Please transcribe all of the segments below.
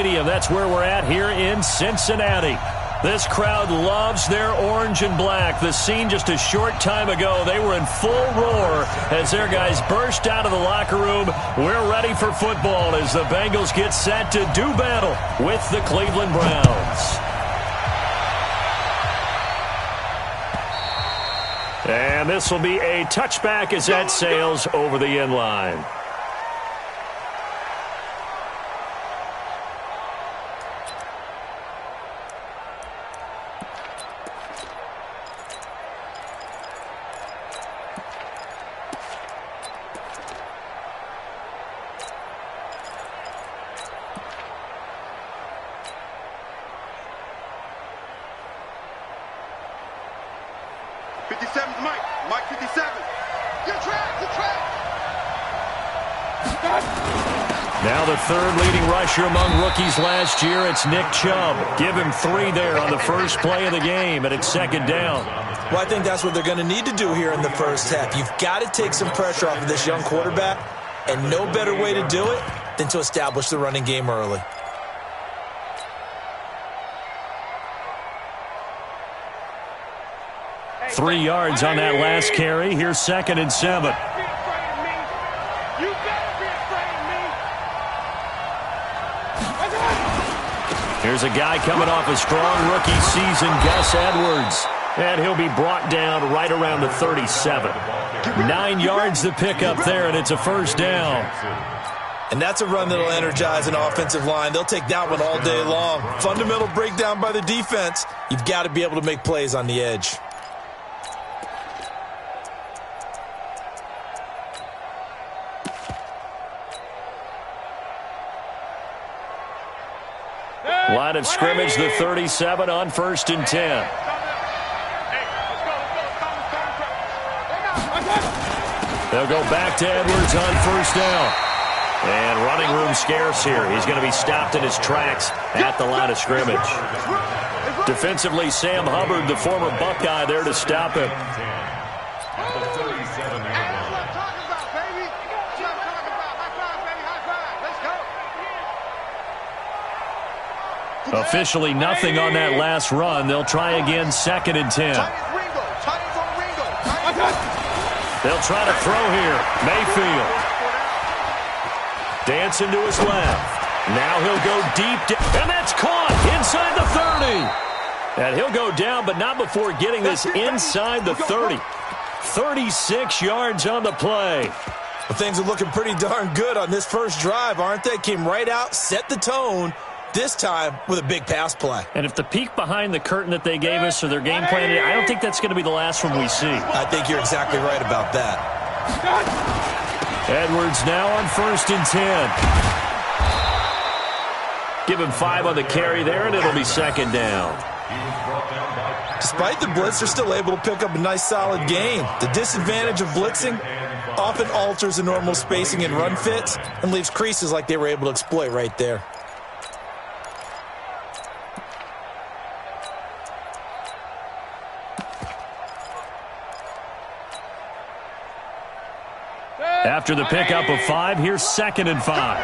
Stadium. That's where we're at here in Cincinnati. This crowd loves their orange and black. The scene just a short time ago, they were in full roar as their guys burst out of the locker room. We're ready for football as the Bengals get set to do battle with the Cleveland Browns. And this will be a touchback as that sails over the end line. Mike 57. You're trapped. Now the third leading rusher among rookies last year, it's Nick Chubb. Give him 3 there on the first play of the game, and it's second down. Well, I think that's what they're going to need to do here in the first half. You've got to take some pressure off of this young quarterback, and no better way to do it than to establish the running game early. Hey, 3 yards on that last carry. Here's 2nd and 7. Here's a guy coming off a strong rookie season, Gus Edwards. And he'll be brought down right around the 37. 9 yards to pick up there, and it's a first down. And that's a run that'll energize an offensive line. They'll take that one all day long. Fundamental breakdown by the defense. You've got to be able to make plays on the edge. Line of scrimmage, the 37 on 1st and 10. They'll go back to Edwards on 1st down. And running room scarce here. He's going to be stopped in his tracks at the line of scrimmage. Defensively, Sam Hubbard, the former Buckeye, there to stop him. Officially nothing on that last run. They'll try again, 2nd and 10. They'll try to throw here. Mayfield. Dancing to his left. Now he'll go deep, and that's caught inside the 30. And he'll go down, but not before getting this inside the 30. 36 yards on the play. Well, things are looking pretty darn good on this first drive, aren't they? Came right out, set the tone. This time with a big pass play. And if the peek behind the curtain that they gave us or their game plan, I don't think that's going to be the last one we see. I think you're exactly right about that. Edwards now on 1st and 10. Give him 5 on the carry there, and it'll be 2nd down. Despite the blitz, they're still able to pick up a nice solid gain. The disadvantage of blitzing often alters the normal spacing and run fits and leaves creases like they were able to exploit right there. After the pickup of 5, here's 2nd and 5.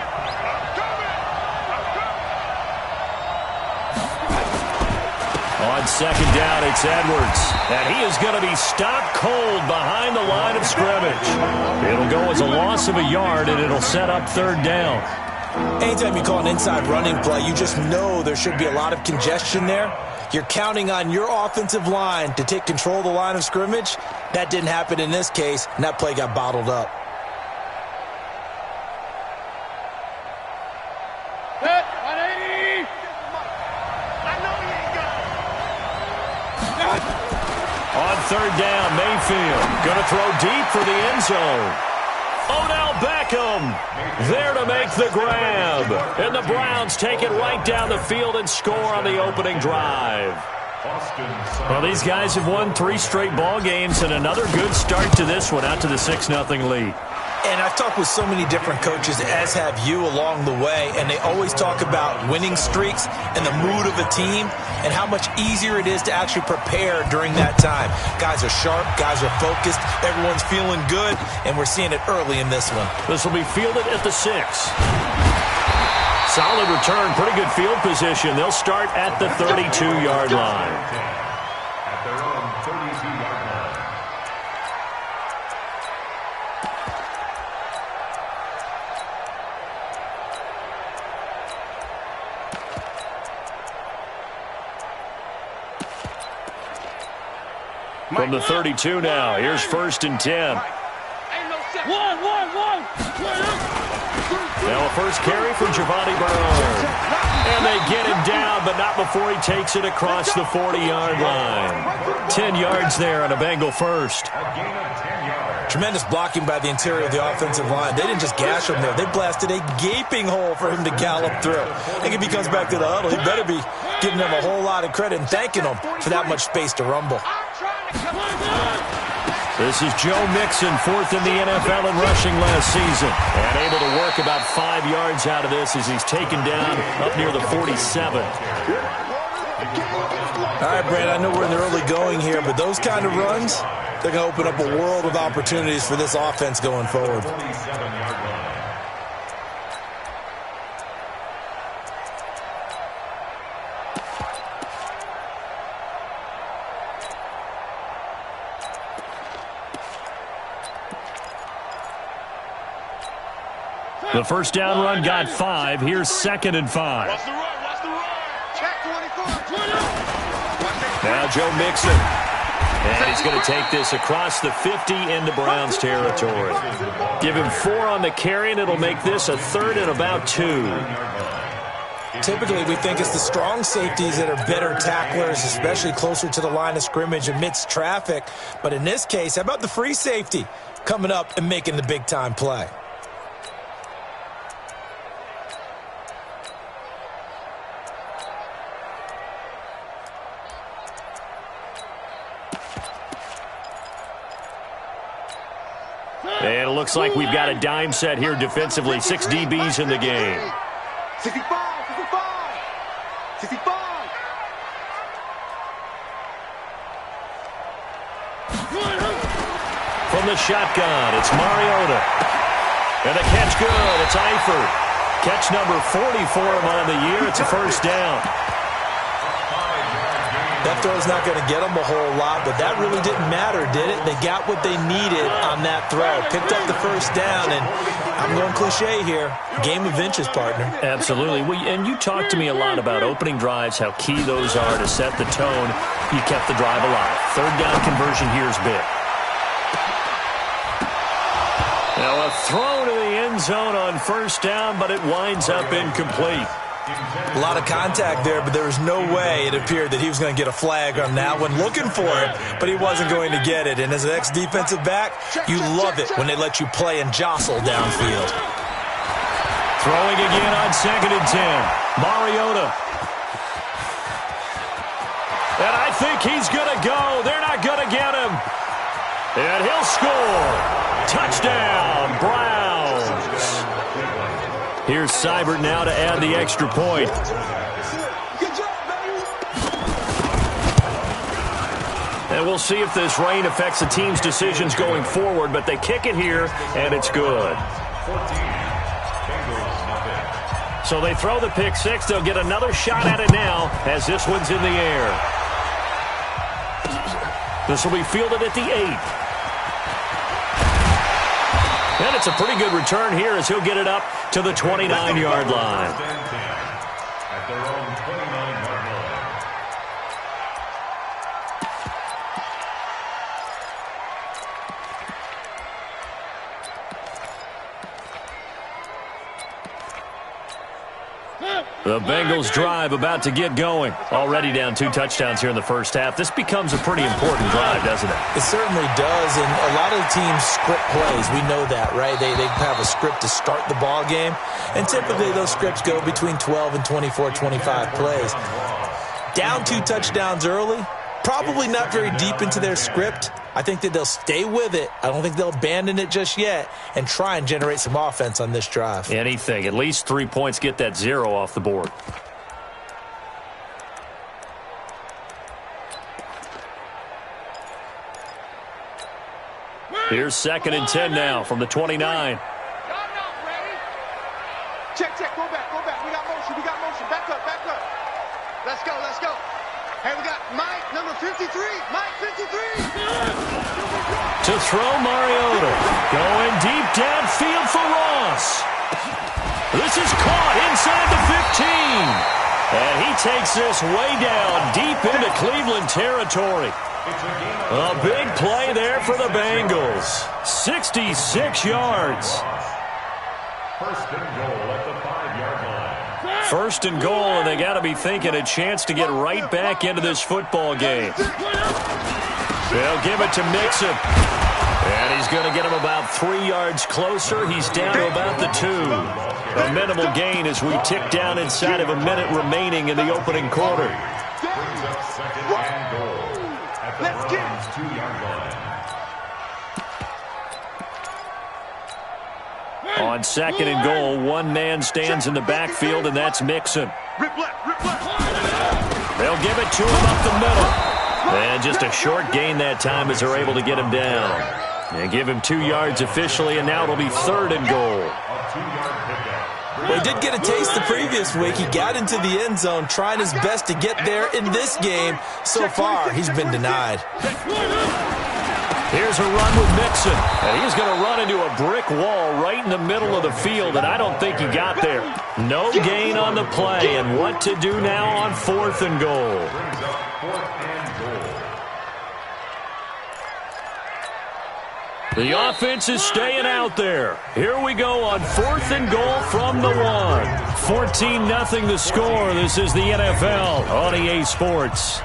On 2nd down, it's Edwards. And he is going to be stopped cold behind the line of scrimmage. It'll go as a loss of a yard, and it'll set up 3rd down. Anytime you call an inside running play, you just know there should be a lot of congestion there. You're counting on your offensive line to take control of the line of scrimmage. That didn't happen in this case, and that play got bottled up. On 3rd down, Mayfield going to throw deep for the end zone. Odell Beckham there to make the grab. And the Browns take it right down the field and score on the opening drive. Well, these guys have won 3 straight ball games and another good start to this one out to the 6-0 lead. And I've talked with so many different coaches, as have you, along the way, and they always talk about winning streaks and the mood of a team and how much easier it is to actually prepare during that time. Guys are sharp, guys are focused, everyone's feeling good, and we're seeing it early in this one. This will be fielded at the 6. Solid return, pretty good field position. They'll start at the 32-yard line. At their own 32-yard line. From the 32 now, here's 1st and 10. Now a first carry for Giovanni Bernard. And they get him down, but not before he takes it across the 40-yard line. 10 yards there on a Bengal first. Tremendous blocking by the interior of the offensive line. They didn't just gash him there. They blasted a gaping hole for him to gallop through. I think if he comes back to the huddle, he better be giving them a whole lot of credit and thanking them for that much space to rumble. This is Joe Mixon, 4th in the NFL in rushing last season. And able to work about 5 yards out of this as he's taken down up near the 47. All right, Brad, I know we're in the early going here, but those kind of runs, they're going to open up a world of opportunities for this offense going forward. The first down run got 5. Here's 2nd and 5. Watch the run, watch the run. Check 24. Now Joe Mixon. And he's going to take this across the 50 into Browns territory. Give him 4 on the carry, and it'll make this a 3rd and about 2. Typically, we think it's the strong safeties that are better tacklers, especially closer to the line of scrimmage amidst traffic. But in this case, how about the free safety coming up and making the big-time play? And it looks like we've got a dime set here defensively. 6 DBs in the game. 65, 65, 65. From the shotgun, it's Mariota. And the catch good. It's Eifert. Catch number 40 for him on the year. It's a first down. That throw's not going to get them a whole lot, but that really didn't matter, did it? They got what they needed on that throw. Picked up the first down, and I'm going cliche here. Game of inches, partner. Absolutely. And you talked to me a lot about opening drives, how key those are to set the tone. You kept the drive alive. 3rd down conversion here is big. Now a throw to the end zone on 1st down, but it winds up incomplete. A lot of contact there, but there was no way it appeared that he was going to get a flag on that one. Looking for it, but he wasn't going to get it. And as an ex-defensive back, you love it when they let you play and jostle downfield. Throwing again on 2nd and 10. Mariota. And I think he's going to go. They're not going to get him. And he'll score. Touchdown, Browns. Here's Seibert now to add the extra point. And we'll see if this rain affects the team's decisions going forward, but they kick it here, and it's good. So they throw the pick 6. They'll get another shot at it now as this one's in the air. This will be fielded at the 8. And it's a pretty good return here as he'll get it up to the 29-yard line. At their own 29-yard line. The Bengals drive about to get going. Already down 2 touchdowns here in the first half. This becomes a pretty important drive, doesn't it? It certainly does, and a lot of the teams script plays. We know that, right? They have a script to start the ball game, and typically those scripts go between 12 and 24, 25 plays. Down 2 touchdowns early, probably not very deep into their script. I think that they'll stay with it. I don't think they'll abandon it just yet and try and generate some offense on this drive. Anything. At least 3 points, get that 0 off the board. Here's 2nd and 10 now from the 29. Check, check, go back, we got more. motion. We got motion. Back up, back up. Let's go, let's go. Hey, we got Mike, number 53. Mike, 53. To throw Mariota. Going deep downfield for Ross. This is caught inside the 15. And he takes this way down deep into Cleveland territory. A big play there for the Bengals. 66 yards. First and goal at the 5-yard line. First and goal, and they got to be thinking a chance to get right back into this football game. They'll give it to Mixon. And he's going to get him about 3 yards closer. He's down to about the 2. A minimal gain as we tick down inside of a minute remaining in the opening quarter. Brings up second and goal at the Browns' 2-yard line. On second and goal, one man stands in the backfield, and that's Mixon. Rip left, rip left. They'll give it to him up the middle. And just a short gain that time as they're able to get him down. They give him 2 yards officially, and now it'll be third and goal. A 2-yard pickup. Well, he did get a taste the previous week. He got into the end zone, trying his best to get there in this game. So far, he's been denied. Here's a run with Mixon. And he's going to run into a brick wall right in the middle of the field, and I don't think he got there. No gain on the play, and what to do now on fourth and goal. Brings up 4th and goal. The offense is staying out there. Here we go on fourth and goal from the 1. 14-0 the score. This is the NFL on EA Sports.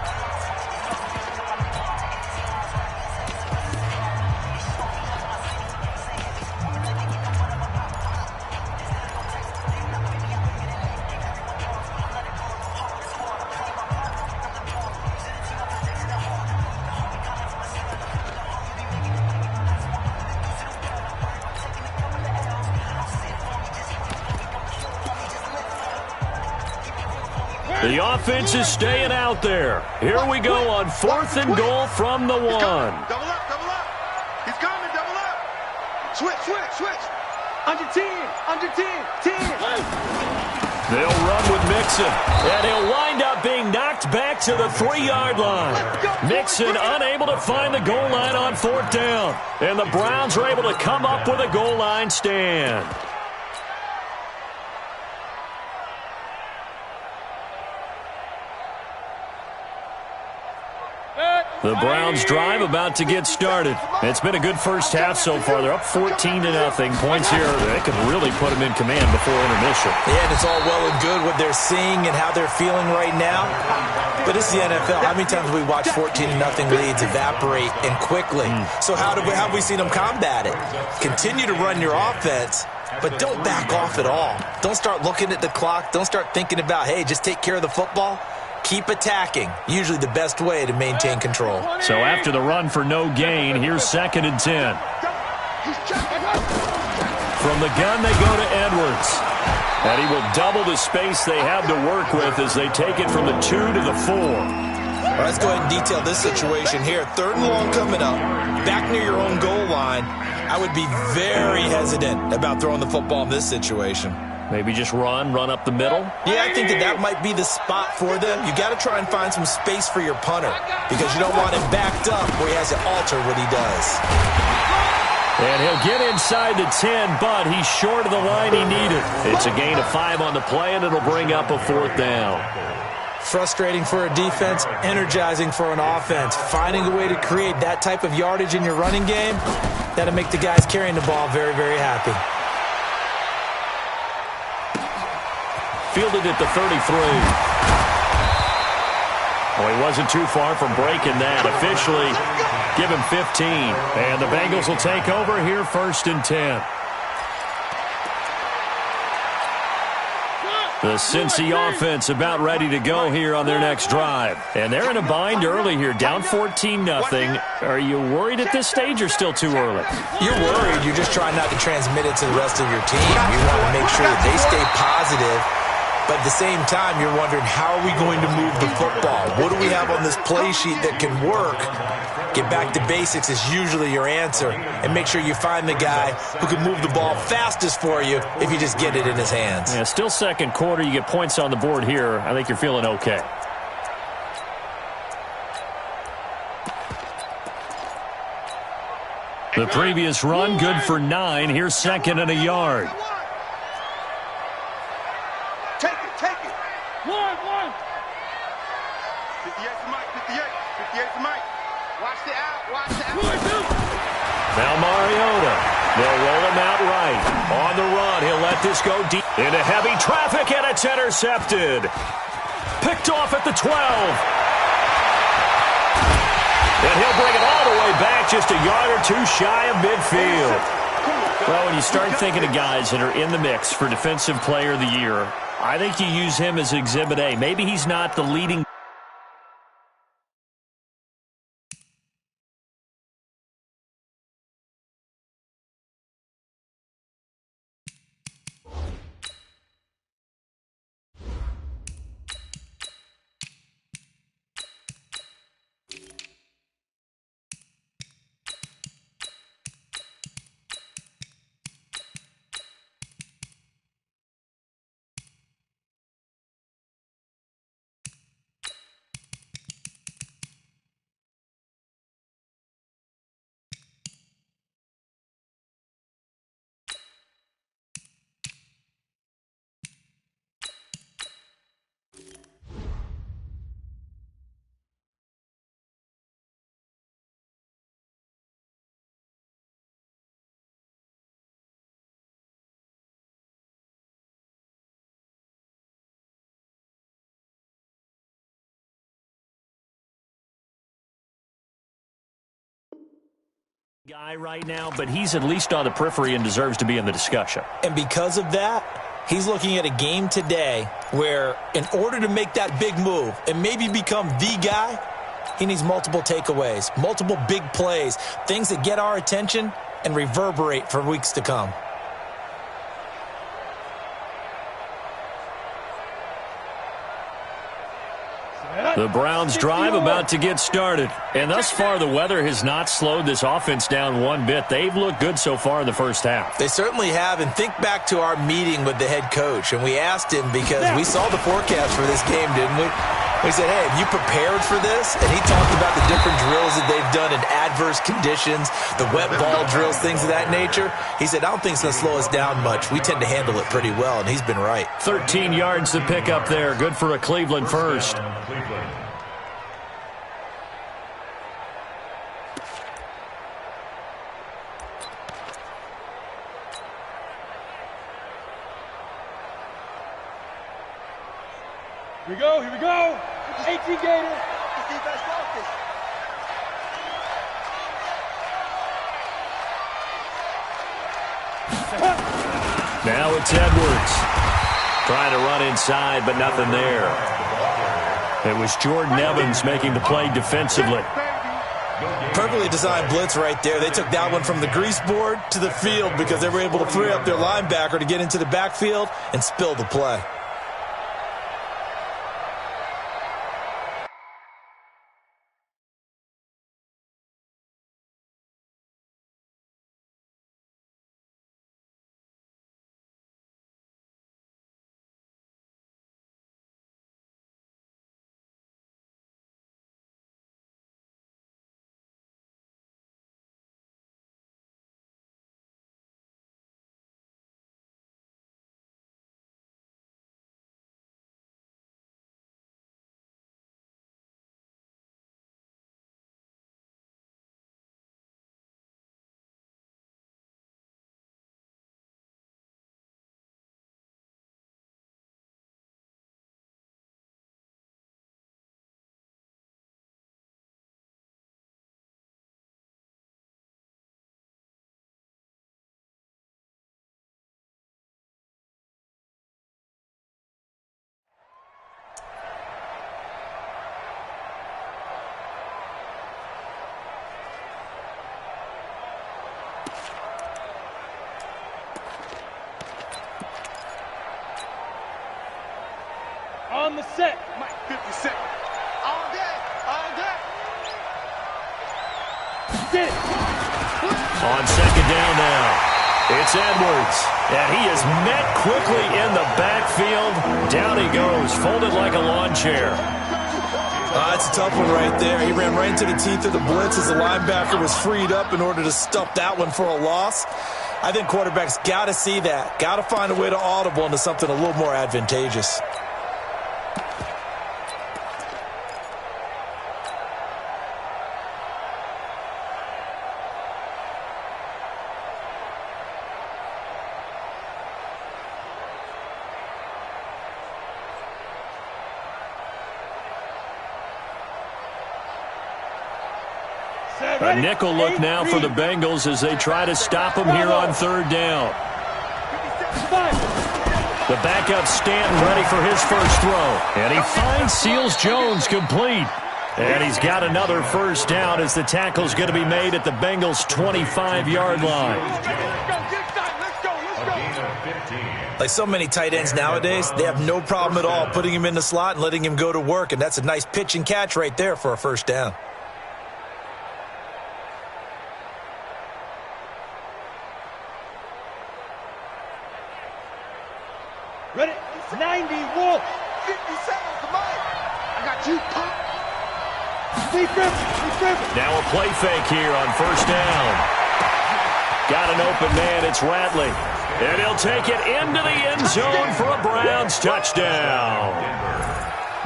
The offense is staying out there. Here we go on fourth and goal from the 1. Double up, double up. He's coming, double up. Switch, switch, switch. Under 10, 10. They'll run with Mixon, and he'll wind up being knocked back to the 3-yard line. Mixon unable to find the goal line on fourth down, and the Browns are able to come up with a goal line stand. The Browns drive about to get started. It's been a good first half so far. They're up 14-0. Points here, they could really put them in command before intermission. Yeah, and it's all well and good what they're seeing and how they're feeling right now. But it's the NFL. How many times have we watched 14-0 leads evaporate and quickly? So how have we seen them combat it? Continue to run your offense, but don't back off at all. Don't start looking at the clock. Don't start thinking about, hey, just take care of the football. Keep attacking. Usually the best way to maintain control. So after the run for no gain, here's second and 10. From the gun, they go to Edwards. And he will double the space they have to work with as they take it from the 2 to the 4. Well, let's go ahead and detail this situation here. Third and long coming up. Back near your own goal line. I would be very hesitant about throwing the football in this situation. Maybe just run up the middle? Yeah, I think that might be the spot for them. You got to try and find some space for your punter because you don't want him backed up where he has to alter what he does. And he'll get inside the 10, but he's short of the line he needed. It's a gain of 5 on the play, and it'll bring up a fourth down. Frustrating for a defense, energizing for an offense. Finding a way to create that type of yardage in your running game, that'll make the guys carrying the ball very, very happy. Fielded at the 33. Well, he wasn't too far from breaking that. Officially, give him 15. And the Bengals will take over here first and 10. The Cincy offense about ready to go here on their next drive. And they're in a bind early here, down 14-0. Are you worried at this stage or still too early? You're worried. You're just trying not to transmit it to the rest of your team. You want to make sure that they stay positive But at the same time, you're wondering, how are we going to move the football? What do we have on this play sheet that can work? Get back to basics is usually your answer. And make sure you find the guy who can move the ball fastest for you if you just get it in his hands. Yeah, still second quarter. You get points on the board here. I think you're feeling okay. The previous run, good for 9. Here's second and a yard. Take it. 1. 58 for Mike, 58 for Mike. Watch the out. Now Mariota. They'll roll him out right. On the run, he'll let this go deep into heavy traffic, and it's intercepted. Picked off at the 12. And he'll bring it all the way back, just a yard or two shy of midfield. Well, when you start thinking of guys that are in the mix for Defensive Player of the Year, I think you use him as Exhibit A. Maybe he's not the leading. Guy right now, but he's at least on the periphery and deserves to be in the discussion. And because of that, he's looking at a game today where in order to make that big move and maybe become the guy, he needs multiple takeaways, multiple big plays, things that get our attention and reverberate for weeks to come. The Browns drive about to get started. And thus far, the weather has not slowed this offense down one bit. They've looked good so far in the first half. They certainly have. And think back to our meeting with the head coach. And we asked him because we saw the forecast for this game, didn't we? We said, hey, have you prepared for this? And he talked about the different drills that they've done in adverse conditions, the wet ball drills, things of that nature. He said, I don't think it's going to slow us down much. We tend to handle it pretty well, and he's been right. 13 yards to pick up there. Good for a Cleveland first. Here we go. 18 Gator. Now it's Edwards. Trying to run inside, but nothing there. It was Jordan Evans making the play defensively. Perfectly designed blitz right there. They took that one from the grease board to the field because they were able to free up their linebacker to get into the backfield and spill the play. set. Mike, 50 seconds. All day. All day. Sit. On second down now. It's Edwards, and he is met quickly in the backfield. Down he goes, folded like a lawn chair. That's a tough one right there. He ran right into the teeth of the blitz as the linebacker was freed up in order to stuff that one for a loss. I think quarterbacks got to see that. Got to find a way to audible into something a little more advantageous. A nickel look now for the Bengals as they try to stop him here on third down. The backup Stanton ready for his first throw. And he finds Seals-Jones complete. And he's got another first down as the tackle's going to be made at the Bengals' 25-yard line. Like so many tight ends nowadays, they have no problem at all putting him in the slot and letting him go to work. And that's a nice pitch and catch right there for a first down. Ready? 90, Wolf. 50 seconds to Mike. I got you, punk. Now a play fake here on first down. Got an open man. It's Ratley. And he'll take it into the end zone for a Browns touchdown.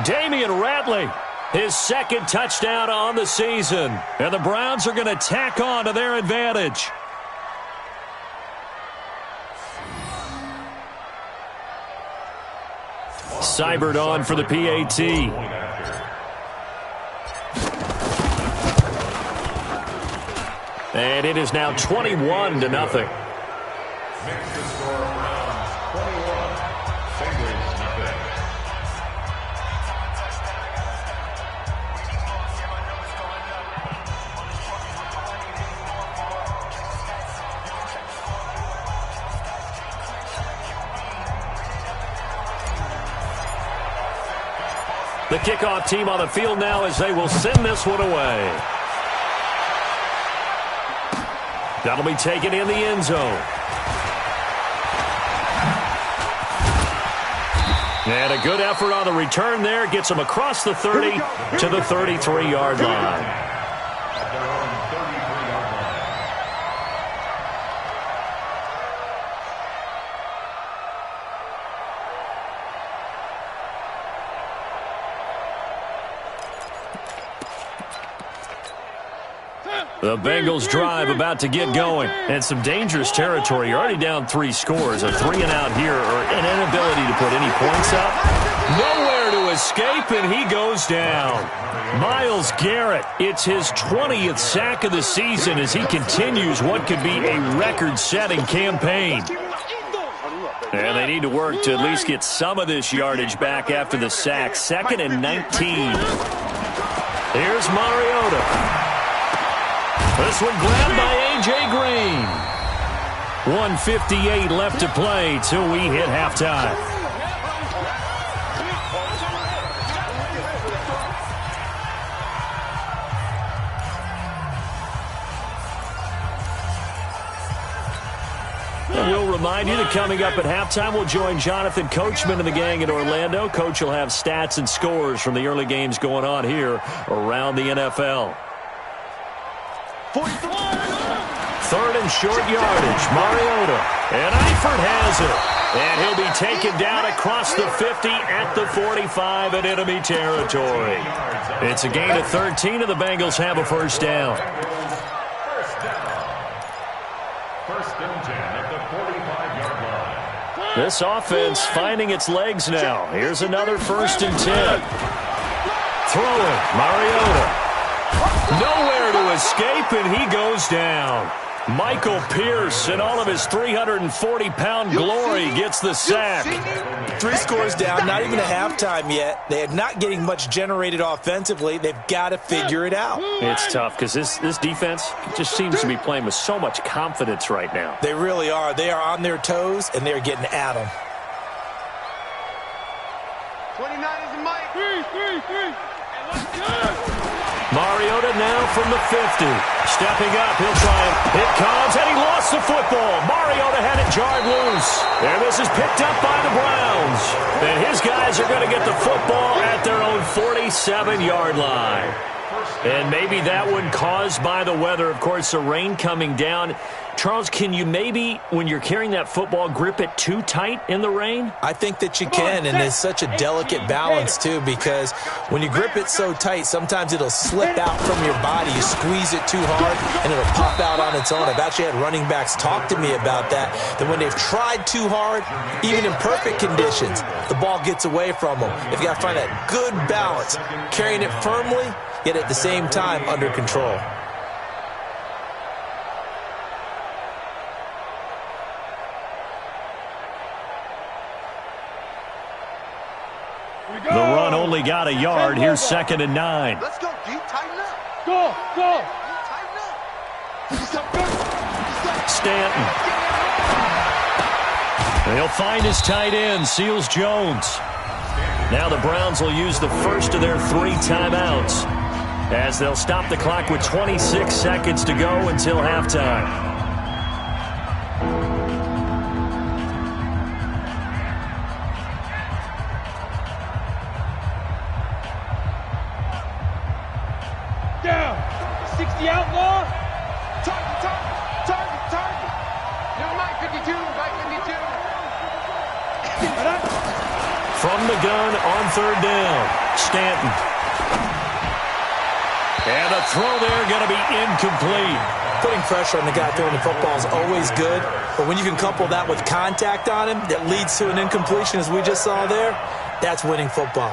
Damian Ratley, his second touchdown on the season. And the Browns are going to tack on to their advantage. Seibert on for the PAT. And it is now 21-0. Makes the score Browns 21, Bengals nothing. The kickoff team on the field now as they will send this one away. That'll be taken in the end zone. And a good effort on the return there. Gets them across the 30 to the 33-yard line. At their own 33-yard line. The Bengals drive about to get going. And some dangerous territory. You're already down 3 scores. A 3 and out here, or an inability to put any points up. Nowhere to escape, and he goes down. Myles Garrett, it's his 20th sack of the season as he continues what could be a record-setting campaign. And they need to work to at least get some of this yardage back after the sack. 2nd and 19. Here's Mariota. This one grabbed by A.J. Green. 1:58 left to play till we hit halftime. And we'll remind you that coming up at halftime, we'll join Jonathan Coachman and the gang in Orlando. Coach will have stats and scores from the early games going on here around the NFL. 3rd and short yardage. Mariota. And Eifert has it. And he'll be taken down across the 50 at the 45 in enemy territory. It's a gain of 13, and the Bengals have a first down. First down. 1st and 10 at the 45-yard line. This offense finding its legs now. Here's another 1st and 10. Throwing. Mariota. Nowhere to escape, and he goes down. Michael Pierce, in all of his 340-pound glory, gets the sack. 3 scores down, not even a halftime yet. They are not getting much generated offensively. They've got to figure it out. It's tough because this defense just seems to be playing with so much confidence right now. They really are. They are on their toes, and they're getting at them. 29 is the Mike. Mariota now from the 50. Stepping up, he'll try it. It comes, and he lost the football. Mariota had it jarred loose. And this is picked up by the Browns. And his guys are going to get the football at their own 47-yard line. And maybe that one caused by the weather. Of course, the rain coming down. Charles, can you maybe, when you're carrying that football, grip it too tight in the rain? I think that you can, and it's such a delicate balance, too, because when you grip it so tight, sometimes it'll slip out from your body. You squeeze it too hard, and it'll pop out on its own. I've actually had running backs talk to me about that when they've tried too hard, even in perfect conditions, the ball gets away from them. You've got to find that good balance, carrying it firmly, yet at the same time under control. The run only got a yard. Here's 2nd and 9. Let's go, D. Tighten up. Go. Tighten up. Stanton. And he'll find his tight end, Seals Jones. Now the Browns will use the first of their 3 timeouts as they'll stop the clock with 26 seconds to go until halftime. Down. 60 outlaw. Target. Never mind, 52. Right 52. From the gun on 3rd down, Stanton. And the throw there going to be incomplete. Putting pressure on the guy throwing the football is always good, but when you can couple that with contact on him that leads to an incompletion, as we just saw there, that's winning football.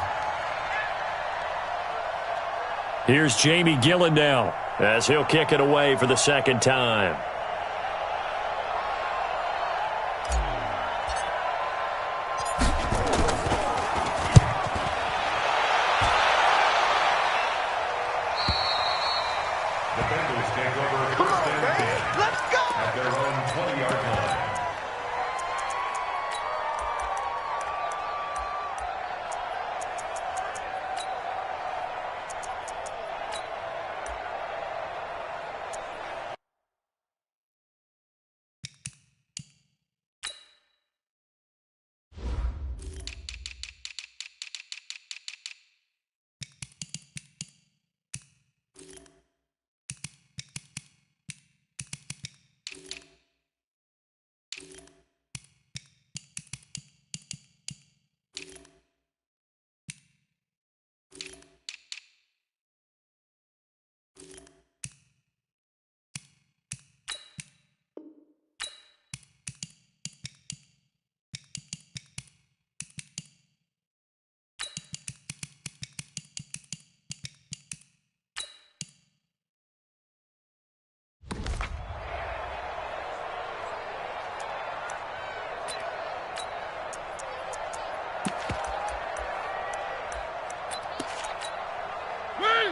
Here's Jamie Gillen now as he'll kick it away for the 2nd time. The Bengals take over 1st and 10. Let's go. At their own 20-yard line.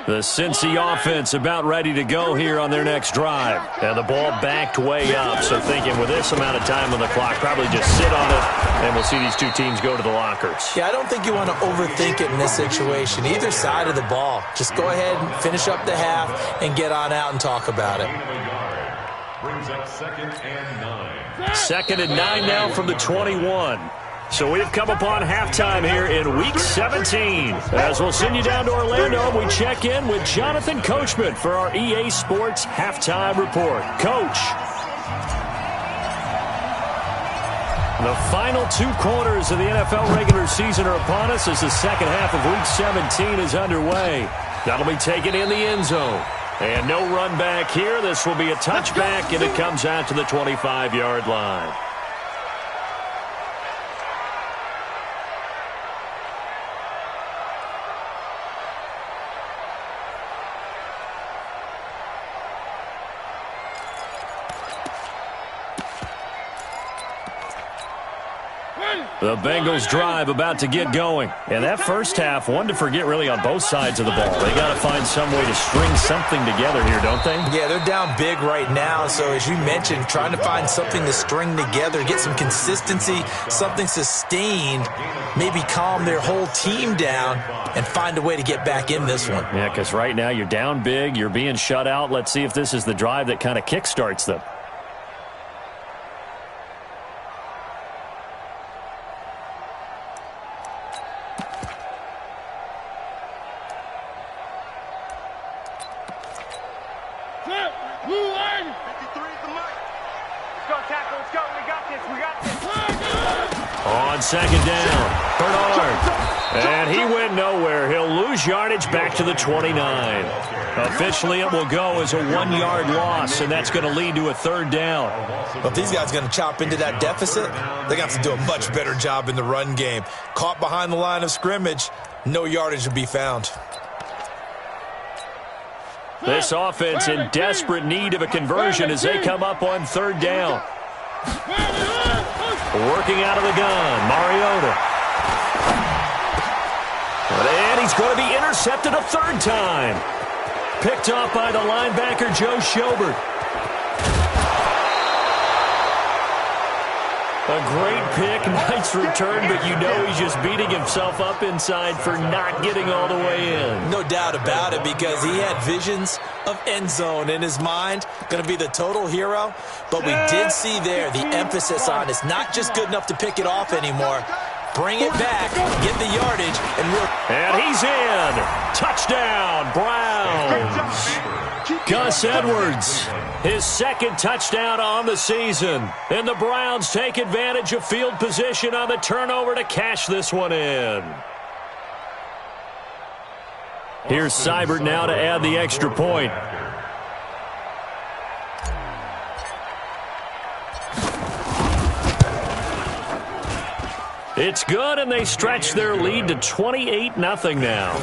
The Cincy offense about ready to go here on their next drive. And the ball backed way up, so thinking with this amount of time on the clock, probably just sit on it, and we'll see these two teams go to the lockers. Yeah, I don't think you want to overthink it in this situation. Either side of the ball. Just go ahead and finish up the half and get on out and talk about it. Brings up 2nd and 9. 2nd and 9 now from the 21. So we've come upon halftime here in Week 17. As we'll send you down to Orlando, we check in with Jonathan Coachman for our EA Sports Halftime Report. Coach. The final 2 quarters of the NFL regular season are upon us as the second half of Week 17 is underway. That'll be taken in the end zone. And no run back here. This will be a touchback, and it comes out to the 25-yard line. Ready. The Bengals drive about to get going. And that first half, one to forget really on both sides of the ball. They got to find some way to string something together here, don't they? Yeah, they're down big right now. So as you mentioned, trying to find something to string together, get some consistency, something sustained, maybe calm their whole team down and find a way to get back in this one. Yeah, because right now you're down big, you're being shut out. Let's see if this is the drive that kind of kickstarts them. On second down, Bernard. And he went nowhere. He'll lose yardage back to the 29. Officially, it will go as a 1-yard loss, and that's going to lead to a third down. But these guys are going to chop into that deficit. They're going to have to do a much better job in the run game. Caught behind the line of scrimmage, no yardage to be found. This offense in desperate need of a conversion as they come up on third down. Working out of the gun, Mariota. And he's going to be intercepted a third time. Picked off by the linebacker, Joe Schobert. A great pick, nice return, but you know he's just beating himself up inside for not getting all the way in. No doubt about it, because he had visions of end zone in his mind. Going to be the total hero. But we did see there the emphasis on it's not just good enough to pick it off anymore. Bring it back, get the yardage, and he's in. Touchdown, Browns. Gus Edwards, his second touchdown on the season. And the Browns take advantage of field position on the turnover to cash this one in. Here's Seibert now to add the extra point. It's good, and they stretch their lead to 28-0 now.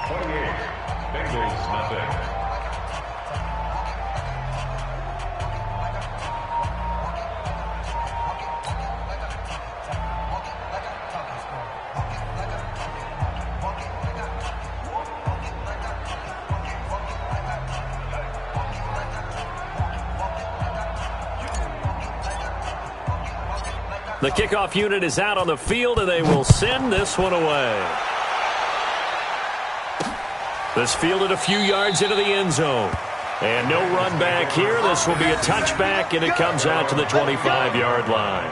28, Bengals nothing. The kickoff unit is out on the field, and they will send this one away. This fielded a few yards into the end zone. And no run back here. This will be a touchback, and it comes out to the 25-yard line.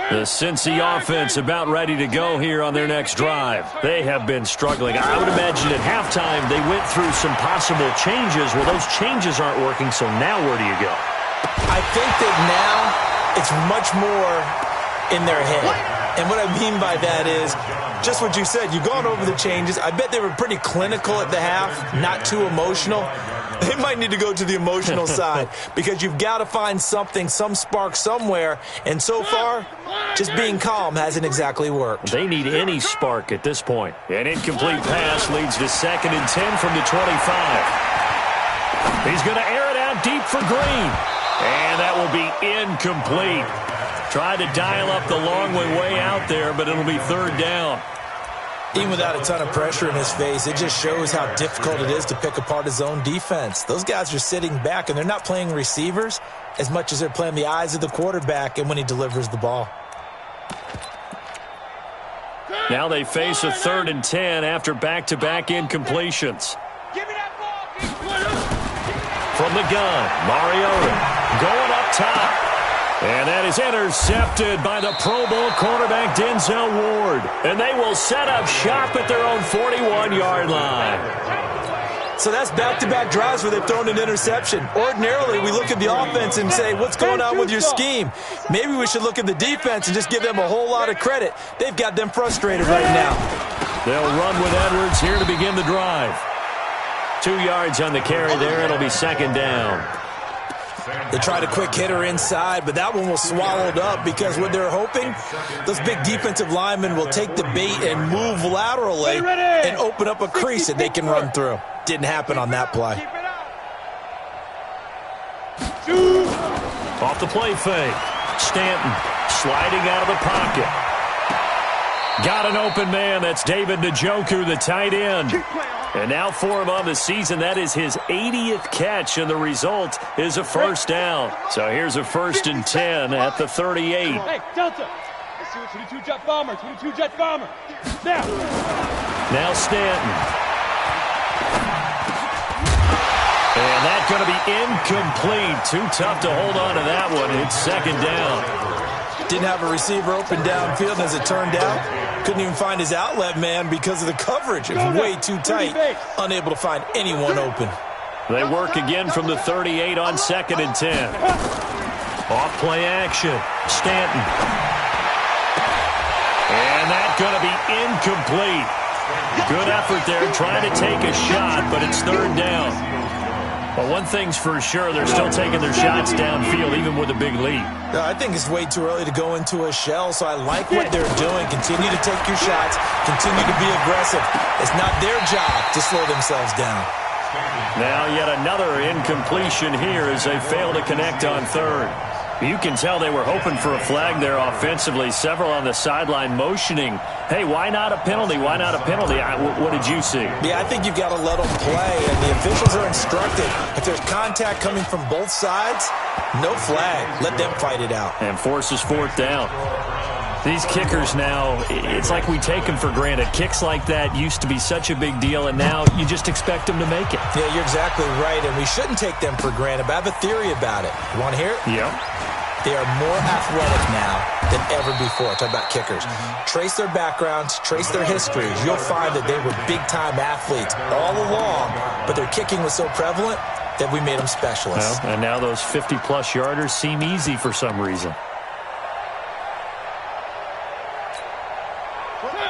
The Cincy offense about ready to go here on their next drive. They have been struggling. I would imagine at halftime they went through some possible changes. Well, those changes aren't working, so now where do you go? I think that now it's much more in their head. And what I mean by that is just what you said. You've gone over the changes. I bet they were pretty clinical at the half, not too emotional. They might need to go to the emotional side because you've got to find something, some spark somewhere. And so far, just being calm hasn't exactly worked. They need any spark at this point. An incomplete pass leads to 2nd and 10 from the 25. He's going to air it out deep for Green. And that will be incomplete. Tried to dial up the long way out there, but it'll be third down. Even without a ton of pressure in his face, it just shows how difficult it is to pick apart his own defense. Those guys are sitting back, and they're not playing receivers as much as they're playing the eyes of the quarterback and when he delivers the ball. Now they face a 3rd and 10 after back-to-back incompletions. From the gun, Mariota going up top. And that is intercepted by the Pro Bowl cornerback Denzel Ward. And they will set up shop at their own 41-yard line. So that's back-to-back drives where they've thrown an interception. Ordinarily, we look at the offense and say, what's going on with your scheme? Maybe we should look at the defense and just give them a whole lot of credit. They've got them frustrated right now. They'll run with Edwards here to begin the drive. 2 yards on the carry there. It'll be 2nd down. They tried a quick hitter inside, but that one was swallowed up because what they're hoping, those big defensive linemen will take the bait and move laterally and open up a crease that they can run through. Didn't happen on that play. Off the play fake. Stanton sliding out of the pocket. Got an open man. That's David Njoku, the tight end. And now for him on the season, that is his 80th catch, and the result is a first down. So here's a 1st and 10 at the 38. Hey, Delta. Let's see what 22 jet bomber. 22 jet bomber. Now Stanton. And that's going to be incomplete. Too tough to hold on to that one. It's 2nd down. Didn't have a receiver open downfield, and as it turned out, couldn't even find his outlet man because of the coverage. It was way too tight, unable to find anyone open. They work again from the 38 on 2nd and 10. Off play action. Stanton. And that's going to be incomplete. Good effort there trying to take a shot, but it's 3rd down. Well, one thing's for sure, they're still taking their shots downfield, even with a big lead. I think it's way too early to go into a shell, so I like what they're doing. Continue to take your shots. Continue to be aggressive. It's not their job to slow themselves down. Now yet another incompletion here as they fail to connect on 3rd. You can tell they were hoping for a flag there offensively. Several on the sideline motioning, hey, why not a penalty? Why not a penalty? What did you see? Yeah, I think you've got to let them play, and the officials are instructed. If there's contact coming from both sides, no flag. Let them fight it out. And forces 4th down. These kickers now, it's like we take them for granted. Kicks like that used to be such a big deal, and now you just expect them to make it. Yeah, you're exactly right, and we shouldn't take them for granted, but I have a theory about it. You want to hear it? Yep. They are more athletic now than ever before. Talk about kickers. Trace their backgrounds, trace their histories. You'll find that they were big-time athletes all along, but their kicking was so prevalent that we made them specialists. Well, and now those 50-plus yarders seem easy for some reason.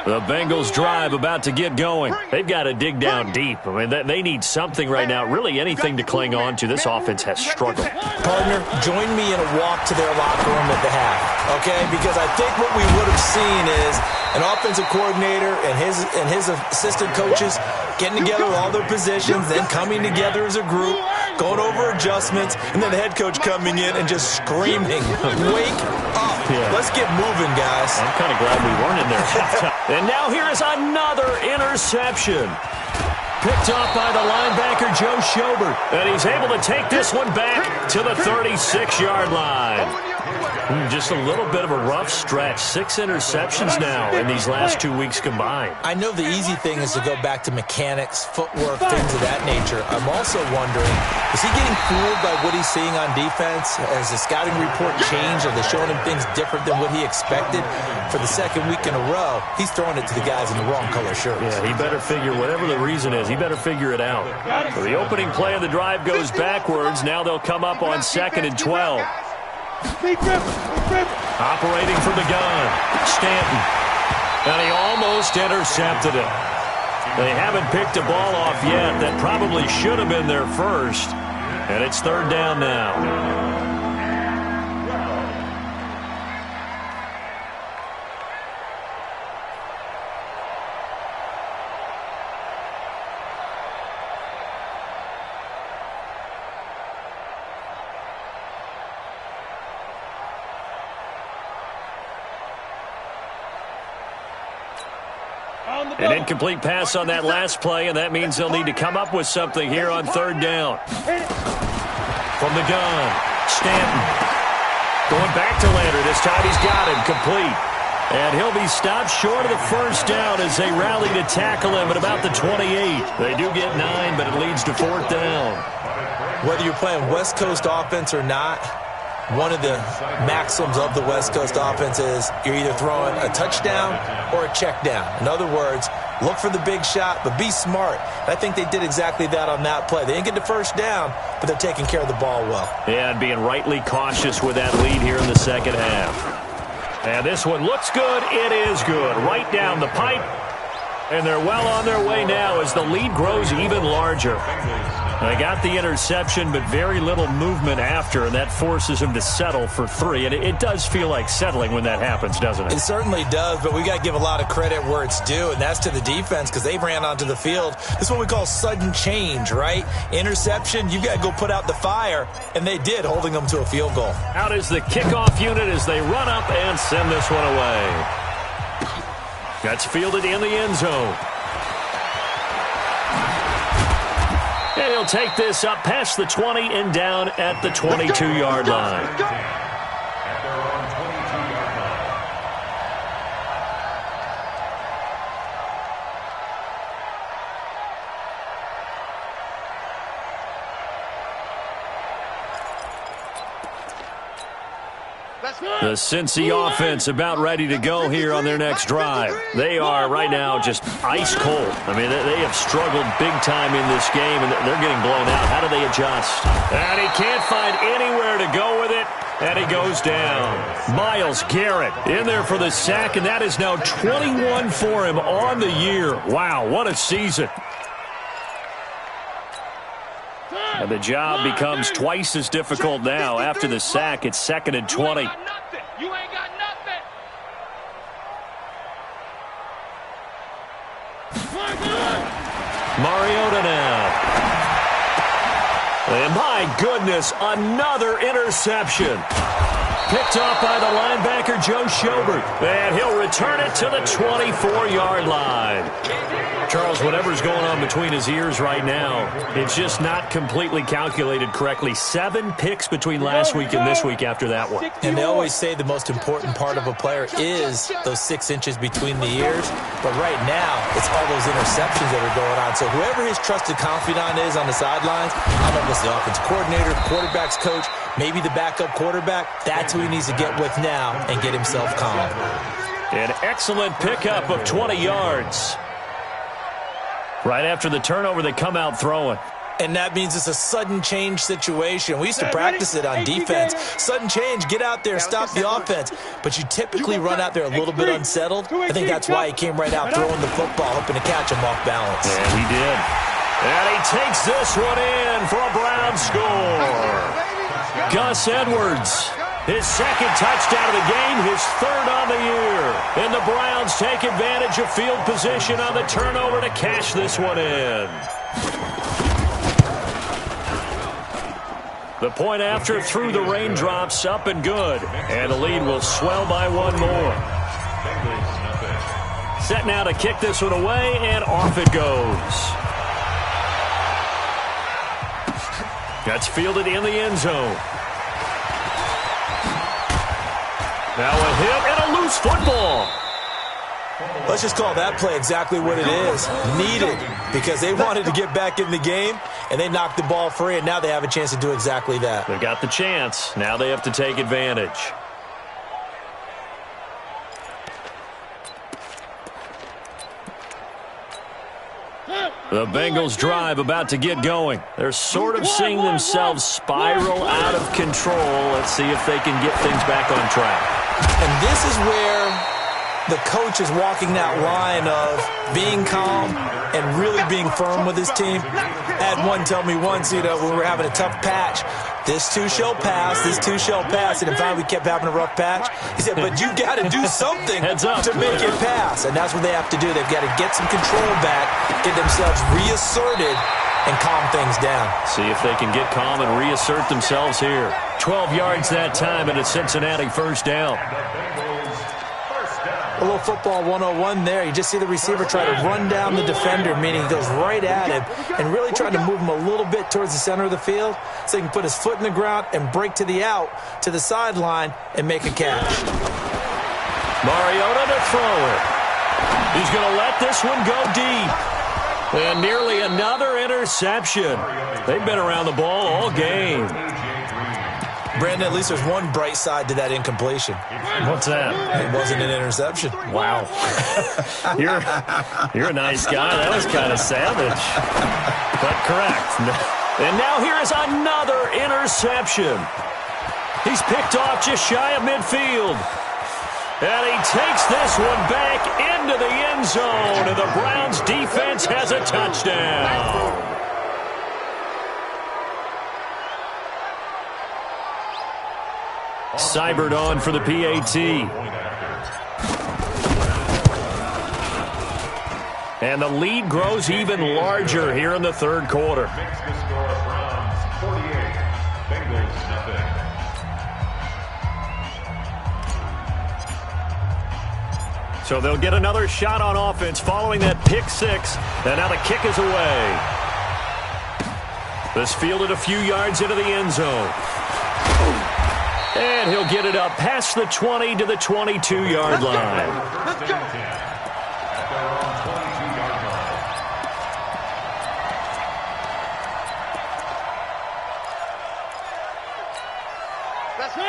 The Bengals drive about to get going. They've got to dig down deep. I mean, they need something right now, really anything to cling on to. This offense has struggled. Partner, join me in a walk to their locker room at the half, okay? Because I think what we would have seen is an offensive coordinator and his assistant coaches getting together with all their positions, then coming together as a group, going over adjustments, and then the head coach coming in and just screaming, wake up. Yeah. Let's get moving, guys. I'm kind of glad we weren't in there at halftime. And now here is another interception. Picked off by the linebacker, Joe Schobert. And he's able to take this one back to the 36-yard line. Just a little bit of a rough stretch. 6 interceptions now in these last 2 weeks combined. I know the easy thing is to go back to mechanics, footwork, things of that nature. I'm also wondering, is he getting fooled by what he's seeing on defense? Has the scouting report changed? Are they showing him things different than what he expected? For the 2nd week in a row, he's throwing it to the guys in the wrong color shirts. Yeah, he better figure, whatever the reason is, he better figure it out. So the opening play of the drive goes backwards. Now they'll come up on 2nd and 12. Operating from the gun, Stanton. And he almost intercepted it. They haven't picked a ball off yet. That probably should have been their first. And it's 3rd down now. An incomplete pass on that last play, and that means they'll need to come up with something here on 3rd down. From the gun, Stanton. Going back to Leonard. This time he's got him complete. And he'll be stopped short of the first down as they rally to tackle him at about the 28. They do get 9, but it leads to 4th down. Whether you're playing West Coast offense or not, one of the maxims of the West Coast offense is you're either throwing a touchdown or a check down. In other words, look for the big shot, but be smart. And I think they did exactly that on that play. They didn't get the first down, but they're taking care of the ball well. Yeah, and being rightly cautious with that lead here in the 2nd half. And this one looks good. It is good. Right down the pipe. And they're well on their way now as the lead grows even larger. They got the interception, but very little movement after, and that forces him to settle for 3. And it does feel like settling when that happens, doesn't it? It certainly does, but we got to give a lot of credit where it's due, and that's to the defense because they ran onto the field. This is what we call sudden change, right? Interception, you got to go put out the fire, and they did, holding them to a field goal. Out is the kickoff unit as they run up and send this one away. That's fielded in the end zone. And he'll take this up past the 20 and down at the 22-yard line. The Cincy offense about ready to go here on their next drive. They are right now just ice cold. I mean, they have struggled big time in this game, and they're getting blown out. How do they adjust? And he can't find anywhere to go with it, and he goes down. Myles Garrett in there for the sack, and that is now 21 for him on the year. Wow, what a season. And the job becomes twice as difficult now. After the sack, it's 2nd and 20. You ain't got nothing. Mariota now. And my goodness, another interception. Picked off by the linebacker, Joe Schobert. And he'll return it to the 24-yard line. Charles, whatever's going on between his ears right now, it's just not completely calculated correctly. 7 picks between last week and this week after that one. And they always say the most important part of a player is those 6 inches between the ears. But right now, it's all those interceptions that are going on. So whoever his trusted confidant is on the sidelines, I don't know if it's the offensive coordinator, quarterback's coach, maybe the backup quarterback, that's who he needs to get with now and get himself calm. An excellent pickup of 20 yards. Right after the turnover, they come out throwing. And that means it's a sudden change situation. We used to practice it on defense. Sudden change, get out there, stop the offense. But you typically run out there a little bit unsettled. I think that's why he came right out throwing the football, hoping to catch him off balance. And he did. And he takes this one in for a Brown score. Gus Edwards, his 2nd touchdown of the game, his 3rd on the year. And the Browns take advantage of field position on the turnover to cash this one in. The point after through the raindrops, up and good. And the lead will swell by 1 more. Set now to kick this one away, and off it goes. That's fielded in the end zone. Now a hit and a loose football. Let's just call that play exactly what it is. Needed, because they wanted to get back in the game, and they knocked the ball free, and now they have a chance to do exactly that. They got the chance. Now they have to take advantage. The Bengals drive about to get going. They're sort of seeing themselves spiral out of control. Let's see if they can get things back on track. And this is where the coach is walking that line of being calm and really being firm with his team. I had one tell me once, when we were having a tough patch, this too shall pass, this too shall pass. And in fact, we kept having a rough patch. He said, but you got to do something to make it pass. And that's what they have to do. They've got to get some control back, get themselves reasserted, and calm things down. See if they can get calm and reassert themselves here. 12 yards that time, and a Cincinnati 1st down. A little football 101 there. You just see the receiver try to run down the defender, meaning he goes right at him and really trying to move him a little bit towards the center of the field so he can put his foot in the ground and break to the out, to the sideline, and make a catch. Mariota to throw it. He's going to let this one go deep. And nearly another interception. They've been around the ball all game. Brandon, at least there's one bright side to that incompletion. What's that? It wasn't an interception. Wow. You're a nice guy. That was kind of savage. But correct. And now here is another interception. He's picked off just shy of midfield. And he takes this one back into the end zone. And the Browns defense has a touchdown. Cybert on for the PAT. And the lead grows even larger here in the third quarter. Makes the score Browns 48, Bengals nothing. So they'll get another shot on offense following that pick six. And now the kick is away. This fielded a few yards into the end zone. And he'll get it up past the 20 to the 22-yard line. Let's go. At their own 22-yard line.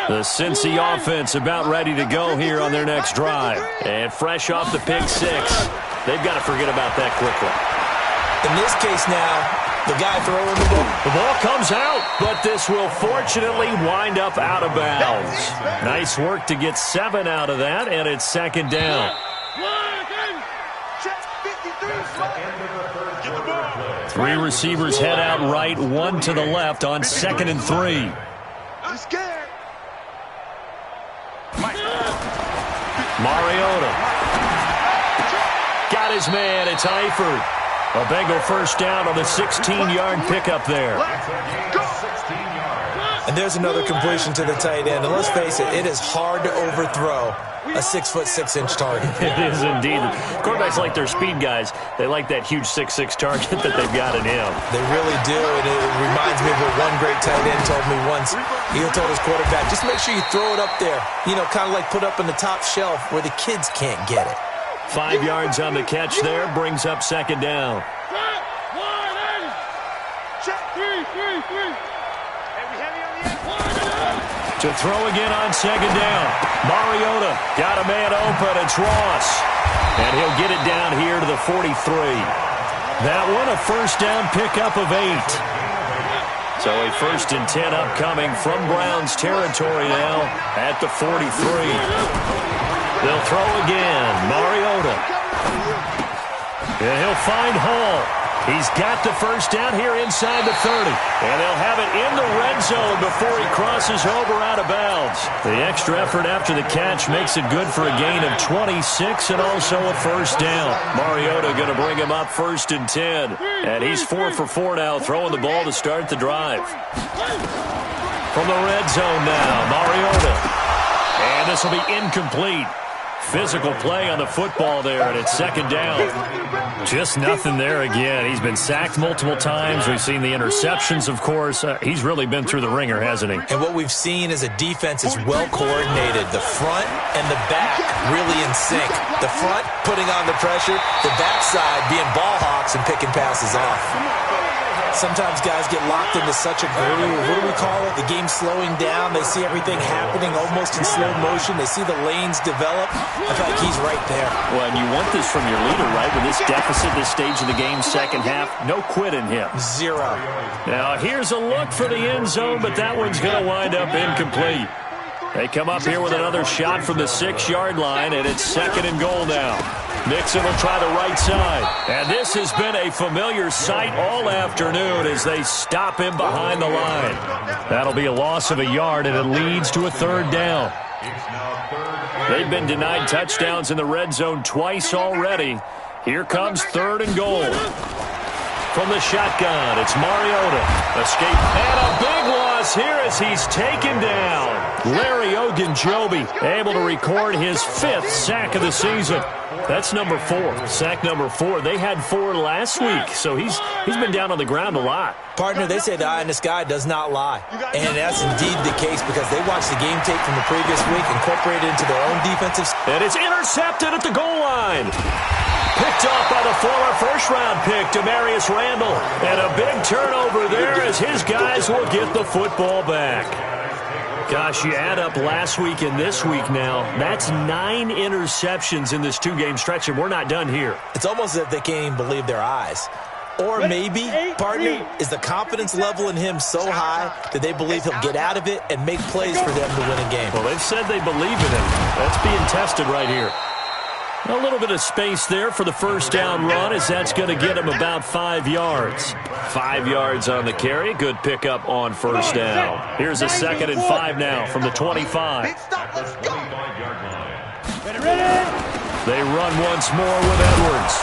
The Cincy offense about ready to go here on their next drive. And fresh off the pick six, they've got to forget about that quickly. In this case now, the guy throwing the ball. The ball comes out, but this will fortunately wind up out of bounds. Nice work to get 7 out of that, and it's second down. Three receivers head out right, one to the left on 2nd and 3. I'm scared. Mariota. Got his man. It's Eifert. A Bengal first down on the 16-yard pickup there. And there's another completion to the tight end. And let's face it, it is hard to overthrow a 6'6" target. It is indeed. Quarterbacks like their speed guys. They like that huge 6'6" target that they've got in him. They really do, and it reminds me of what one great tight end told me once. He told his quarterback, just make sure you throw it up there. You know, kind of like put up on the top shelf where the kids can't get it. 5 yards on the catch there, brings up second down. To throw again on second down. Mariota got a man open. It's Ross. And he'll get it down here to the 43. That one a first down pickup of 8. So a 1st and 10 upcoming from Browns territory now at the 43. They'll throw again. Mariota. And he'll find Hall. He's got the first down here inside the 30. And they'll have it in the red zone before he crosses over out of bounds. The extra effort after the catch makes it good for a gain of 26 and also a first down. Mariota going to bring him up 1st and 10. And he's 4 for 4 now, throwing the ball to start the drive. From the red zone now, Mariota. And this will be incomplete. Physical play on the football there, and it's second down. Just nothing there again. He's been sacked multiple times. We've seen the interceptions, of course. He's really been through the ringer, hasn't he? And what we've seen is a defense is well coordinated. The front and the back really in sync. The front putting on the pressure, the backside being ball hawks and picking passes off. Sometimes guys get locked into such a groove. What do we call it? The game slowing down. They see everything happening almost in slow motion. They see the lanes develop. I feel like he's right there. Well, and you want this from your leader, right? With this deficit, this stage of the game, second half, no quit in him. 0. Now, here's a look for the end zone, but that one's going to wind up incomplete. They come up here with another shot from the 6-yard line, and it's 2nd and goal now. Nixon will try the right side. And this has been a familiar sight all afternoon as they stop him behind the line. That'll be a loss of a yard, and it leads to a 3rd down. They've been denied touchdowns in the red zone twice already. Here comes 3rd and goal. From the shotgun, it's Mariota. Escape and a big loss here as he's taken down. Larry Ogunjobi able to record his 5th sack of the season. That's number 4. Sack number 4. They had 4 last week, so he's been down on the ground a lot. Partner, they say the eye in the sky does not lie. And that's indeed the case because they watched the game tape from the previous week, incorporated into their own defensive. And it's intercepted at the goal line. Picked off by the former first-round pick, Demarius Randall. And a big turnover there as his guys will get the football back. Gosh, you add up last week and this week now, that's 9 interceptions in this 2-game stretch, and we're not done here. It's almost as if they can't even believe their eyes. Or maybe, partner, is the confidence level in him so high that they believe he'll get out of it and make plays for them to win a game. Well, they've said they believe in him. That's being tested right here. A little bit of space there for the first down run, as that's going to get him about 5 yards. 5 yards on the carry. Good pickup on first down. Here's a 2nd and 5 now from the 25. They run once more with Edwards.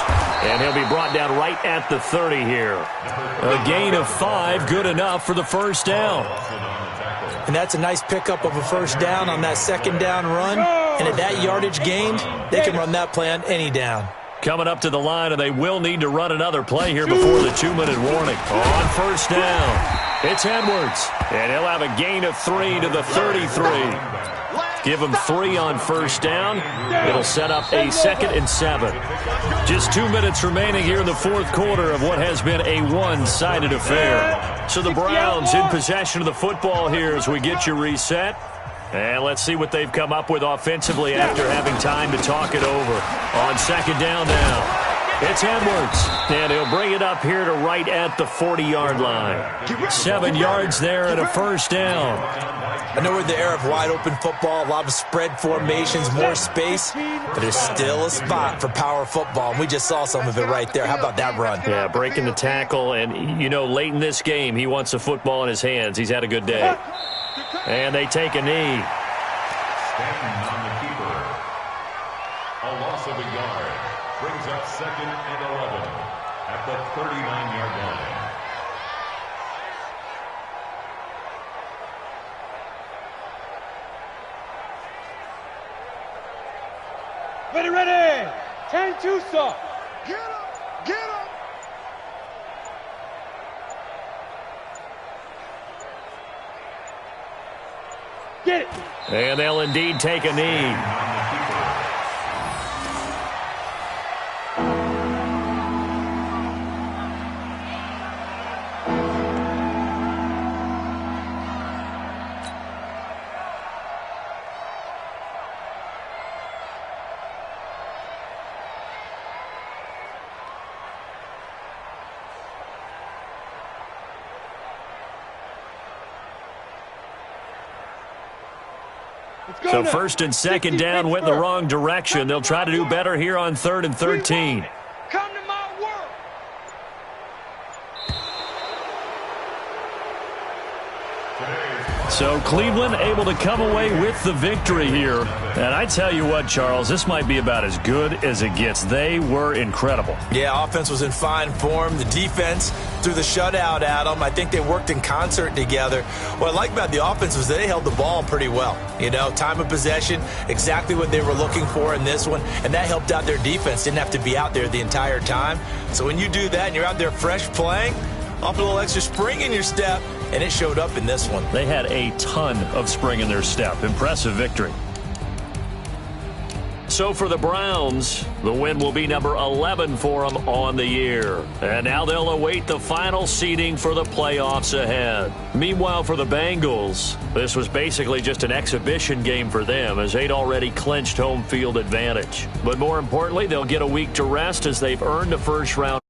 And he'll be brought down right at the 30 here. A gain of 5, good enough for the first down. And that's a nice pickup of a first down on that 2nd down run. And at that yardage gained, they can run that play on any down. Coming up to the line, and they will need to run another play here before the 2-minute warning. On first down, it's Edwards. And he'll have a gain of 3 to the 33. Give him 3 on first down. It'll set up a 2nd and 7. Just 2 minutes remaining here in the fourth quarter of what has been a one-sided affair. So the Browns in possession of the football here as we get you reset. And let's see what they've come up with offensively after having time to talk it over. On 2nd down now, it's Edwards. And he'll bring it up here to right at the 40-yard line. 7 yards there and a first down. I know we're in the era of wide-open football, a lot of spread formations, more space, but there's still a spot for power football, and we just saw some of it right there. How about that run? Yeah, breaking the tackle, and, you know, late in this game, he wants the football in his hands. He's had a good day. And they take a knee. Standing on the keeper. A loss of a yard. Brings up 2nd and 11 at the 39-yard line. Ready. 10-2, sir. Get up! Get up! Get it. And they'll indeed take a knee. So 1st and 2nd down went in the wrong direction. They'll try to do better here on 3rd and 13. Come to my work. So Cleveland able to come away with the victory here. And I tell you what, Charles, this might be about as good as it gets. They were incredible. Yeah, offense was in fine form. The defense threw the shutout at them. I think they worked in concert together. What I like about the offense was they held the ball pretty well. You know, time of possession, exactly what they were looking for in this one. And that helped out their defense. Didn't have to be out there the entire time. So when you do that and you're out there fresh playing, off a little extra spring in your step, and it showed up in this one. They had a ton of spring in their step. Impressive victory. So for the Browns, the win will be number 11 for them on the year. And now they'll await the final seeding for the playoffs ahead. Meanwhile, for the Bengals, this was basically just an exhibition game for them as they'd already clinched home field advantage. But more importantly, they'll get a week to rest as they've earned a first-round